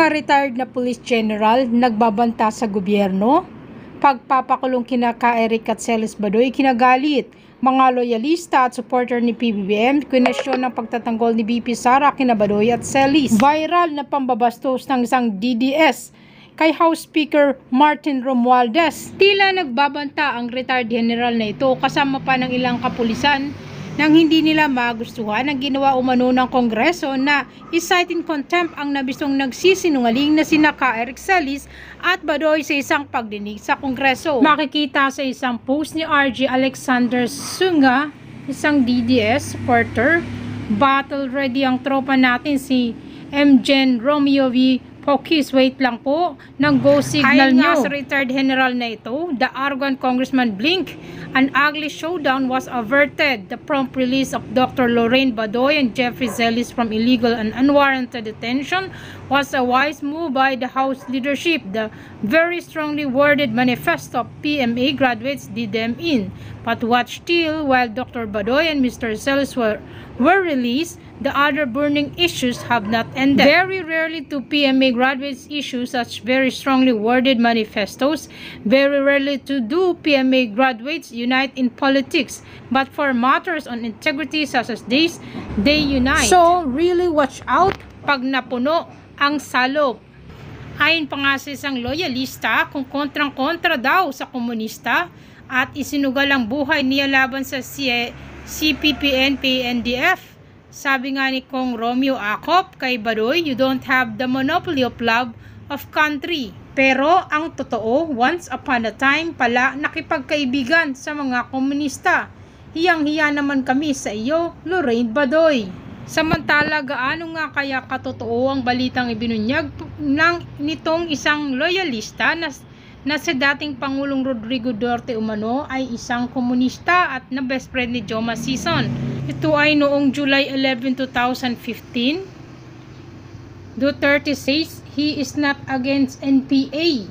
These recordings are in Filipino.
Mga retired na police general nagbabanta sa gobyerno. Pagpapakulong kina Eric at Celis Badoy kinagalit. Mga loyalista at supporter ni PBBM kwenestyon ng pagtatanggol ni VP Sara kina Badoy at Celis. Viral na pambabastos ng isang DDS kay House Speaker Martin Romualdez. Tila nagbabanta ang retired general na ito kasama pa ng ilang kapulisan nang hindi nila magustuhan ang ginawa umano ng Kongreso na i-cite in contempt ang nabisong nagsisinungaling na sina Eric Celis at Badoy sa isang pagdinig sa Kongreso. Makikita sa isang post ni RG Alexander Sunga, isang DDS supporter, battle ready ang tropa natin si MGen Romeo V. Pokis, wait lang po, ng go signal nyo. Ayon nga sa retired general na ito, the arrogant Congressman Blink, an ugly showdown was averted. The prompt release of Dr. Lorraine Badoy and Jeffrey Celis from illegal and unwarranted detention was a wise move by the House leadership. The very strongly worded manifesto of PMA graduates did them in. But watch till, while Dr. Badoy and Mr. Celis were released, the other burning issues have not ended. Very rarely do PMA graduates issue such very strongly worded manifestos. Very rarely do PMA graduates unite in politics. But for matters on integrity such as this, they unite. So, really watch out pag napuno ang salop. Ayon pa nga sa isang loyalista, kung kontrang-kontra daw sa komunista at isinugal ang buhay niya laban sa CPP-NP-NDF. Sabi nga ni Kong Romeo Acop kay Badoy, you don't have the monopoly of love of country. Pero ang totoo, once upon a time pala nakipagkaibigan sa mga komunista. Hiyang-hiya naman kami sa iyo, Lorraine Badoy. Samantala, gaano nga kaya katotoo ang balitang ibinunyag nitong isang loyalista na si dating Pangulong Rodrigo Duterte umano ay isang komunista at na best friend ni Joma Sison. Ito ay noong July 11, 2015. Duterte says he is not against NPA.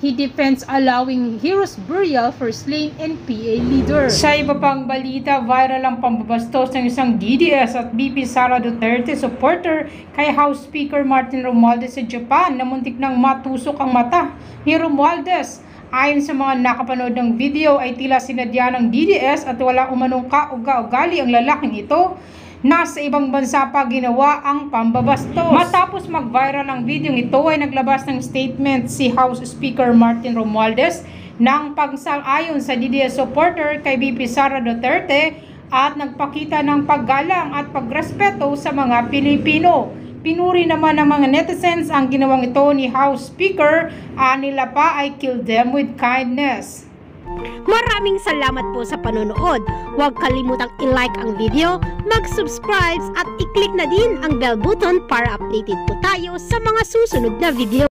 He defends allowing heroes burial for slain NPA leader. Sa iba pang balita, viral ang pambabastos ng isang DDS at VP Sara Duterte supporter kay House Speaker Martin Romualdez sa Japan na muntik nang matusok ang mata ni Romualdez. Ayon sa mga nakapanood ng video ay tila sinadya ng DDS at wala umanong kauga-ugali ang lalaking ito. Nasa ibang bansa pa ginawa ang pambabastos. Matapos mag-viral ang video ito ay naglabas ng statement si House Speaker Martin Romualdez ng pagsang-ayon sa DDS supporter kay VP Sara Duterte at nagpakita ng paggalang at pagrespeto sa mga Pilipino. Pinuri naman ng mga netizens ang ginawang ito ni House Speaker, nila pa ay kill them with kindness. Maraming salamat po sa panonood. Huwag kalimutang i-like ang video, mag-subscribe at i-click na din ang bell button para updated po tayo sa mga susunod na video.